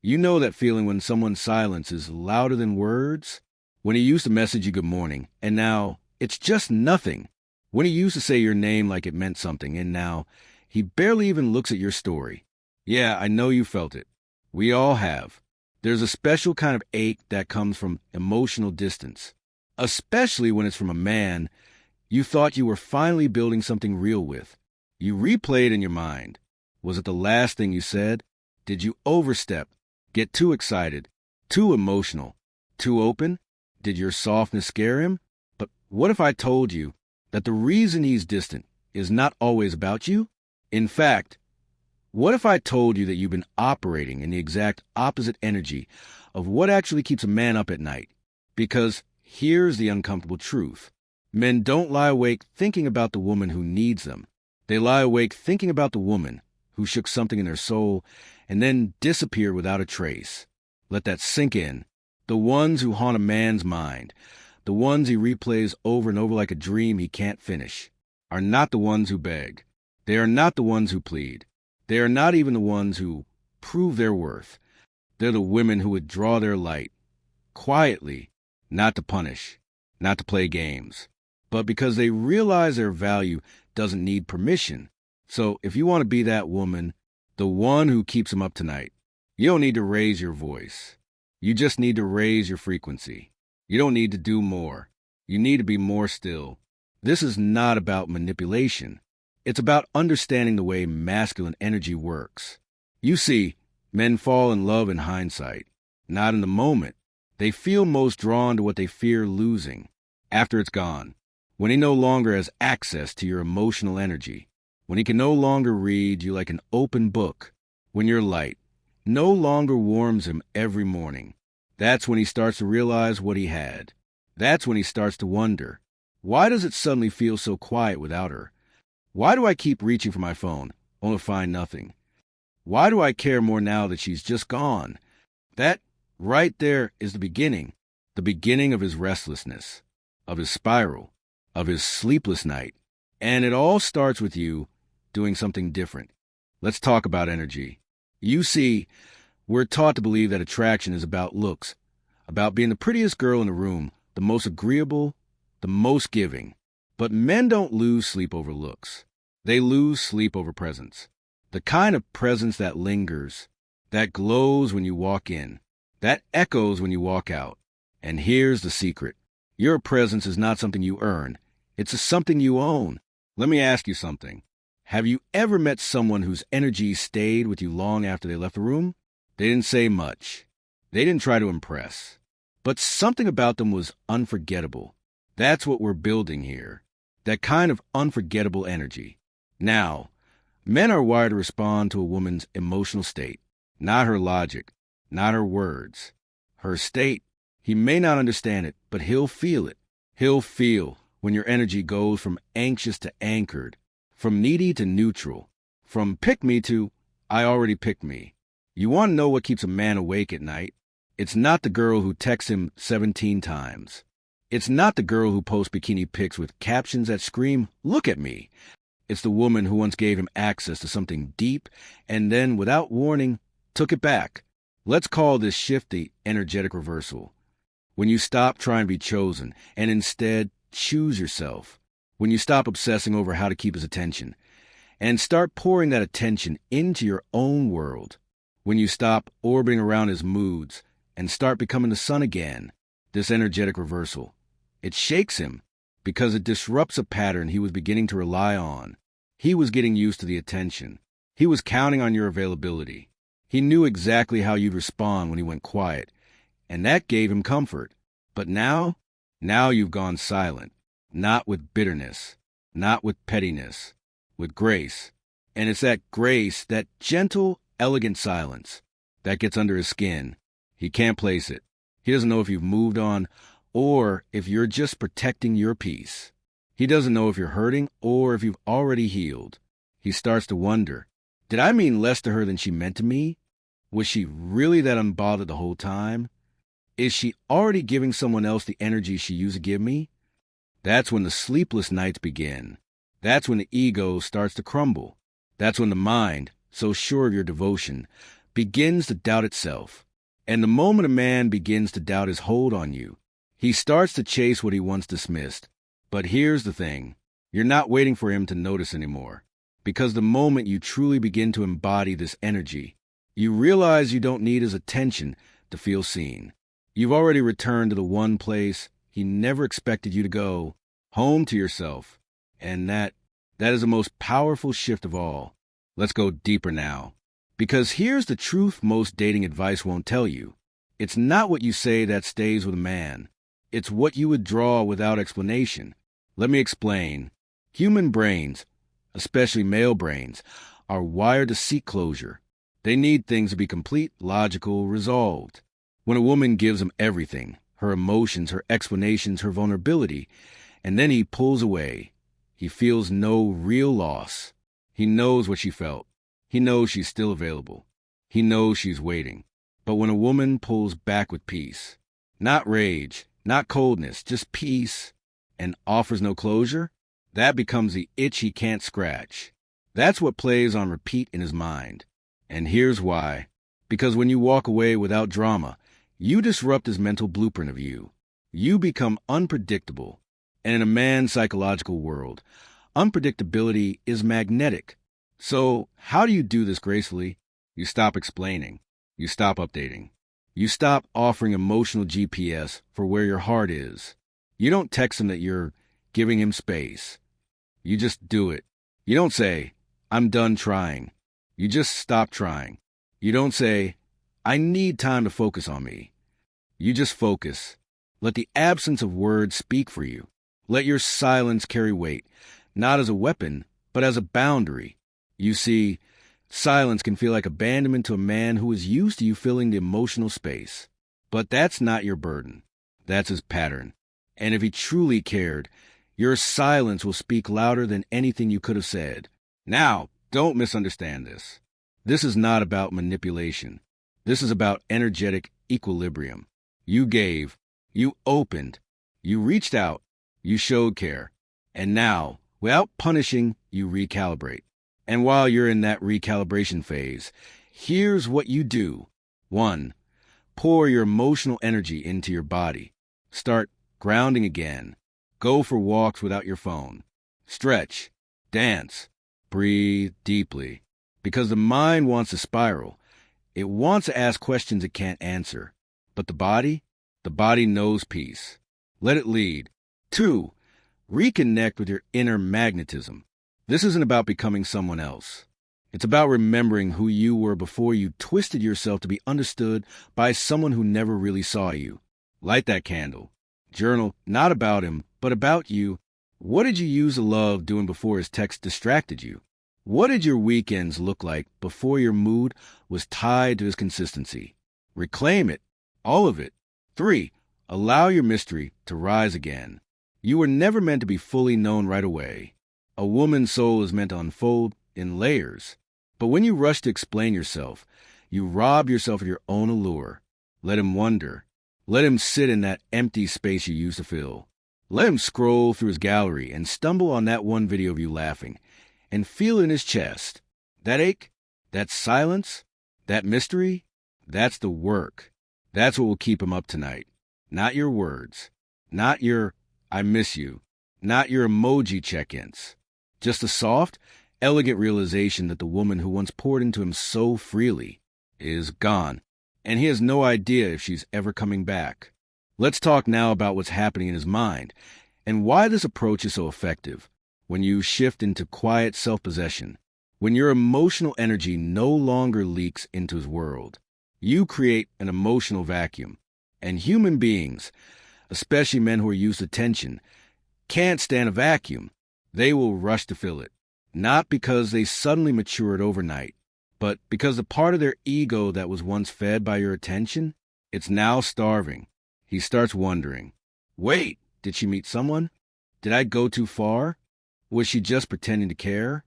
You know that feeling when someone's silence is louder than words? When he used to message you good morning, and now it's just nothing. When he used to say your name like it meant something, and now he barely even looks at your story. Yeah, I know you felt it. We all have. There's a special kind of ache that comes from emotional distance, especially when it's from a man you thought you were finally building something real with. You replay it in your mind. Was it the last thing you said? Did you overstep, get too excited, too emotional, too open? Did your softness scare him? But what if I told you that the reason he's distant is not always about you? In fact, what if I told you that you've been operating in the exact opposite energy of what actually keeps a man up at night? Because here's the uncomfortable truth. Men don't lie awake thinking about the woman who needs them. They lie awake thinking about the woman who shook something in their soul and then disappeared without a trace. Let that sink in. The ones who haunt a man's mind, the ones he replays over and over like a dream he can't finish, are not the ones who beg. They are not the ones who plead. They are not even the ones who prove their worth. They're the women who would draw their light, quietly, not to punish, not to play games, but because they realize their value doesn't need permission. So if you want to be that woman, the one who keeps him up tonight, you don't need to raise your voice. You just need to raise your frequency. You don't need to do more. You need to be more still. This is not about manipulation. It's about understanding the way masculine energy works. You see, men fall in love in hindsight, not in the moment. They feel most drawn to what they fear losing after it's gone, when he no longer has access to your emotional energy, when he can no longer read you like an open book, when your light no longer warms him every morning. That's when he starts to realize what he had. That's when he starts to wonder, why does it suddenly feel so quiet without her? Why do I keep reaching for my phone, only to find nothing? Why do I care more now that she's just gone? That right there is the beginning of his restlessness, of his spiral, of his sleepless night. And it all starts with you doing something different. Let's talk about energy. You see, we're taught to believe that attraction is about looks, about being the prettiest girl in the room, the most agreeable, the most giving. But men don't lose sleep over looks. They lose sleep over presence. The kind of presence that lingers, that glows when you walk in, that echoes when you walk out. And here's the secret. Your presence is not something you earn. It's something you own. Let me ask you something. Have you ever met someone whose energy stayed with you long after they left the room? They didn't say much. They didn't try to impress. But something about them was unforgettable. That's what we're building here. That kind of unforgettable energy. Now, men are wired to respond to a woman's emotional state, not her logic, not her words. Her state, he may not understand it, but he'll feel it. He'll feel when your energy goes from anxious to anchored, from needy to neutral, from pick me to I already picked me. You want to know what keeps a man awake at night? It's not the girl who texts him 17 times. It's not the girl who posts bikini pics with captions that scream, "Look at me." It's the woman who once gave him access to something deep and then, without warning, took it back. Let's call this shift the energetic reversal. When you stop trying to be chosen and instead choose yourself. When you stop obsessing over how to keep his attention and start pouring that attention into your own world. When you stop orbiting around his moods and start becoming the sun again. This energetic reversal. It shakes him because it disrupts a pattern he was beginning to rely on. He was getting used to the attention. He was counting on your availability. He knew exactly how you'd respond when he went quiet, and that gave him comfort. But now you've gone silent, not with bitterness, not with pettiness, with grace. And it's that grace, that gentle, elegant silence, that gets under his skin. He can't place it. He doesn't know if you've moved on or if you're just protecting your peace. He doesn't know if you're hurting or if you've already healed. He starts to wonder, did I mean less to her than she meant to me? Was she really that unbothered the whole time? Is she already giving someone else the energy she used to give me? That's when the sleepless nights begin. That's when the ego starts to crumble. That's when the mind, so sure of your devotion, begins to doubt itself. And the moment a man begins to doubt his hold on you, he starts to chase what he once dismissed. But here's the thing. You're not waiting for him to notice anymore. Because the moment you truly begin to embody this energy, you realize you don't need his attention to feel seen. You've already returned to the one place he never expected you to go, home to yourself. And that is the most powerful shift of all. Let's go deeper now. Because here's the truth most dating advice won't tell you. It's not what you say that stays with a man. It's what you withdraw without explanation. Let me explain. Human brains, especially male brains, are wired to seek closure. They need things to be complete, logical, resolved. When a woman gives him everything, her emotions, her explanations, her vulnerability, and then he pulls away, he feels no real loss. He knows what she felt. He knows she's still available. He knows she's waiting. But when a woman pulls back with peace, not rage, not coldness, just peace, and offers no closure, that becomes the itch he can't scratch. That's what plays on repeat in his mind. And here's why. Because when you walk away without drama, you disrupt his mental blueprint of you. You become unpredictable. And in a man's psychological world, unpredictability is magnetic. So how do you do this gracefully? You stop explaining. You stop updating. You stop offering emotional GPS for where your heart is. You don't text him that you're giving him space. You just do it. You don't say, I'm done trying. You just stop trying. You don't say, I need time to focus on me. You just focus. Let the absence of words speak for you. Let your silence carry weight, not as a weapon, but as a boundary. You see, silence can feel like abandonment to a man who is used to you filling the emotional space. But that's not your burden. That's his pattern. And if he truly cared, your silence will speak louder than anything you could have said. Now, don't misunderstand this. This is not about manipulation. This is about energetic equilibrium. You gave, you opened, you reached out, you showed care. And now, without punishing, you recalibrate. And while you're in that recalibration phase, here's what you do. 1. Pour your emotional energy into your body. Start grounding again. Go for walks without your phone. Stretch. Dance. Breathe deeply. Because the mind wants to spiral. It wants to ask questions it can't answer. But the body knows peace. Let it lead. 2. Reconnect with your inner magnetism. This isn't about becoming someone else. It's about remembering who you were before you twisted yourself to be understood by someone who never really saw you. Light that candle. Journal, not about him, but about you. What did you use to love doing before his text distracted you? What did your weekends look like before your mood was tied to his consistency? Reclaim it, all of it. 3. Allow your mystery to rise again. You were never meant to be fully known right away. A woman's soul is meant to unfold in layers. But when you rush to explain yourself, you rob yourself of your own allure. Let him wonder. Let him sit in that empty space you used to fill. Let him scroll through his gallery and stumble on that one video of you laughing and feel it in his chest. That ache, that silence, that mystery, that's the work. That's what will keep him up tonight. Not your words. Not your, I miss you. Not your emoji check-ins. Just a soft, elegant realization that the woman who once poured into him so freely is gone, and he has no idea if she's ever coming back. Let's talk now about what's happening in his mind and why this approach is so effective. When you shift into quiet self-possession, when your emotional energy no longer leaks into his world, you create an emotional vacuum. And human beings, especially men who are used to tension, can't stand a vacuum. They will rush to fill it, not because they suddenly matured overnight, but because the part of their ego that was once fed by your attention, it's now starving. He starts wondering, wait, did she meet someone? Did I go too far? Was she just pretending to care?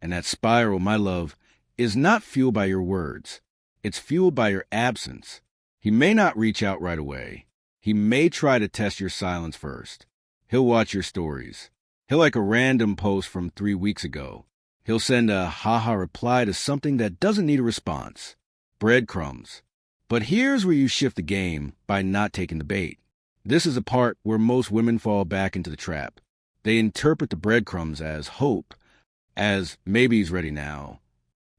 And that spiral, my love, is not fueled by your words. It's fueled by your absence. He may not reach out right away. He may try to test your silence first. He'll watch your stories. He'll like a random post from 3 weeks ago. He'll send a haha reply to something that doesn't need a response. breadcrumbs. But here's where you shift the game by not taking the bait. This is a part where most women fall back into the trap. They interpret the breadcrumbs as hope, as maybe he's ready now.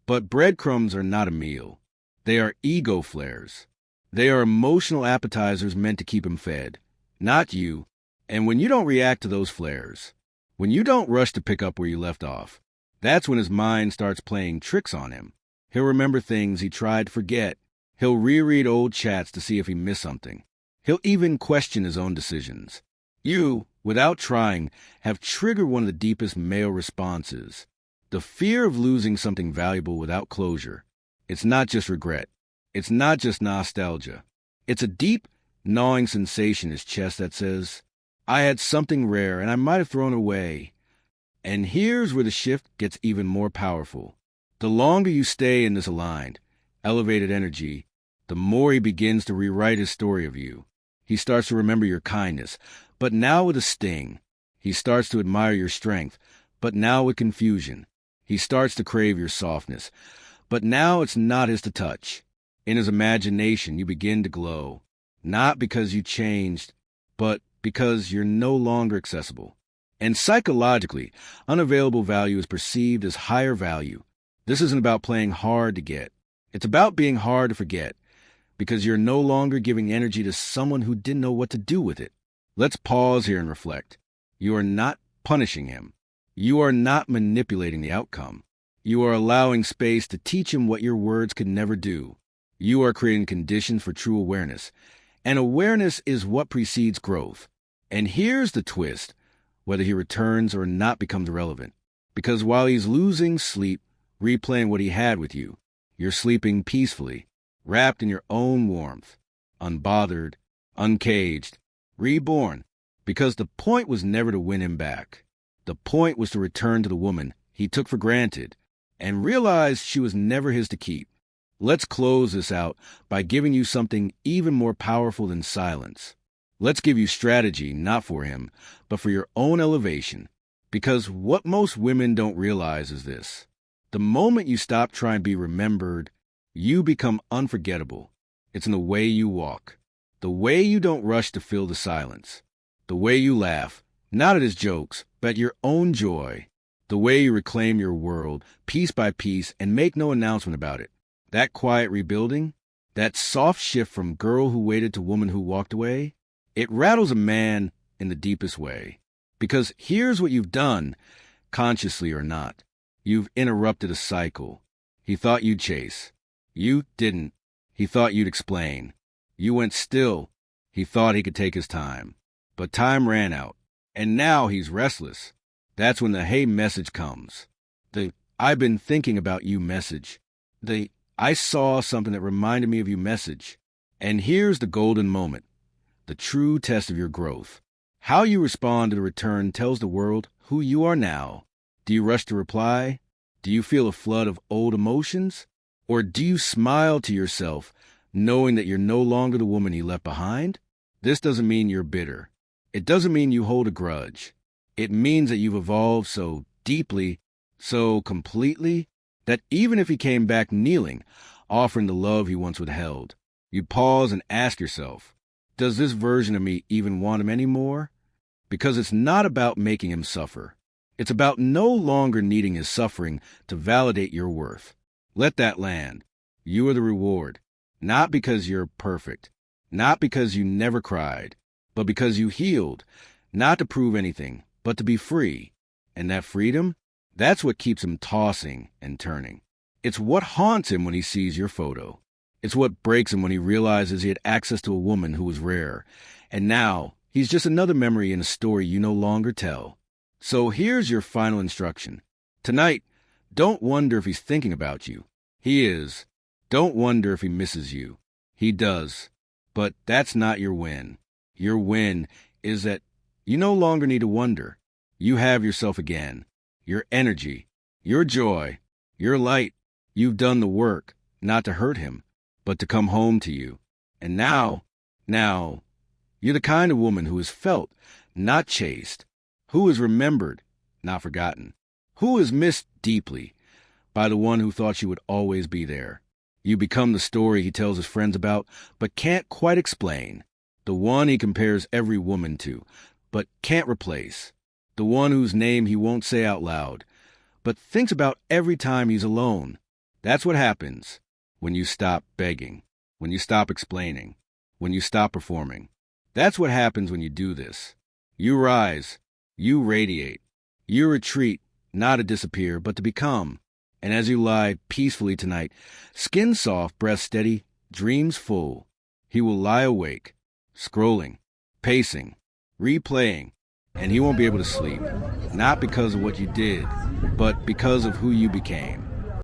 But breadcrumbs are not a meal. They are ego flares. They are emotional appetizers meant to keep him fed, not you. And when you don't react to those flares, when you don't rush to pick up where you left off, that's when his mind starts playing tricks on him. He'll remember things he tried to forget. He'll reread old chats to see if he missed something. He'll even question his own decisions. You, without trying, have triggered one of the deepest male responses. The fear of losing something valuable without closure. It's not just regret. It's not just nostalgia. It's a deep, gnawing sensation in his chest that says, I had something rare and I might have thrown it away. And here's where the shift gets even more powerful. The longer you stay in this aligned, elevated energy, the more he begins to rewrite his story of you. He starts to remember your kindness, but now with a sting. He starts to admire your strength, but now with confusion. He starts to crave your softness, but now it's not his to touch. In his imagination, you begin to glow, not because you changed, but because you're no longer accessible. And psychologically, unavailable value is perceived as higher value. This isn't about playing hard to get. It's about being hard to forget, because you're no longer giving energy to someone who didn't know what to do with it. Let's pause here and reflect. You are not punishing him. You are not manipulating the outcome. You are allowing space to teach him what your words could never do. You are creating conditions for true awareness. And awareness is what precedes growth. And here's the twist. Whether he returns or not becomes irrelevant. Because while he's losing sleep, replaying what he had with you, you're sleeping peacefully, wrapped in your own warmth, unbothered, uncaged, reborn. Because the point was never to win him back. The point was to return to the woman he took for granted and realize she was never his to keep. Let's close this out by giving you something even more powerful than silence. Let's give you strategy, not for him, but for your own elevation. Because what most women don't realize is this. The moment you stop trying to be remembered, you become unforgettable. It's in the way you walk, the way you don't rush to fill the silence, the way you laugh, not at his jokes, but at your own joy, the way you reclaim your world piece by piece and make no announcement about it. That quiet rebuilding, that soft shift from girl who waited to woman who walked away, it rattles a man in the deepest way. Because here's what you've done, consciously or not. You've interrupted a cycle. He thought you'd chase. You didn't. He thought you'd explain. You went still. He thought he could take his time. But time ran out. And now he's restless. That's when the hey message comes. The I've been thinking about you message. The I saw something that reminded me of you message. And here's the golden moment. The true test of your growth. How you respond to the return tells the world who you are now. Do you rush to reply? Do you feel a flood of old emotions? Or do you smile to yourself, knowing that you're no longer the woman he left behind? This doesn't mean you're bitter. It doesn't mean you hold a grudge. It means that you've evolved so deeply, so completely, that even if he came back kneeling, offering the love he once withheld, you'd pause and ask yourself, does this version of me even want him anymore? Because it's not about making him suffer. It's about no longer needing his suffering to validate your worth. Let that land. You are the reward. Not because you're perfect. Not because you never cried. But because you healed. Not to prove anything, but to be free. And that freedom, that's what keeps him tossing and turning. It's what haunts him when he sees your photo. It's what breaks him when he realizes he had access to a woman who was rare. And now, he's just another memory in a story you no longer tell. So here's your final instruction. Tonight, don't wonder if he's thinking about you. He is. Don't wonder if he misses you. He does. But that's not your win. Your win is that you no longer need to wonder. You have yourself again. Your energy, your joy, your light. You've done the work, not to hurt him, but to come home to you. And now, you're the kind of woman who is felt, not chased, who is remembered, not forgotten, who is missed deeply by the one who thought she would always be there. You become the story he tells his friends about, but can't quite explain. The one he compares every woman to, but can't replace. The one whose name he won't say out loud, but thinks about every time he's alone. That's what happens when you stop begging, when you stop explaining, when you stop performing. That's what happens when you do this. You rise, you radiate, you retreat, not to disappear, but to become. And as you lie peacefully tonight, skin soft, breath steady, dreams full, he will lie awake, scrolling, pacing, replaying, and he won't be able to sleep. Not because of what you did, but because of who you became.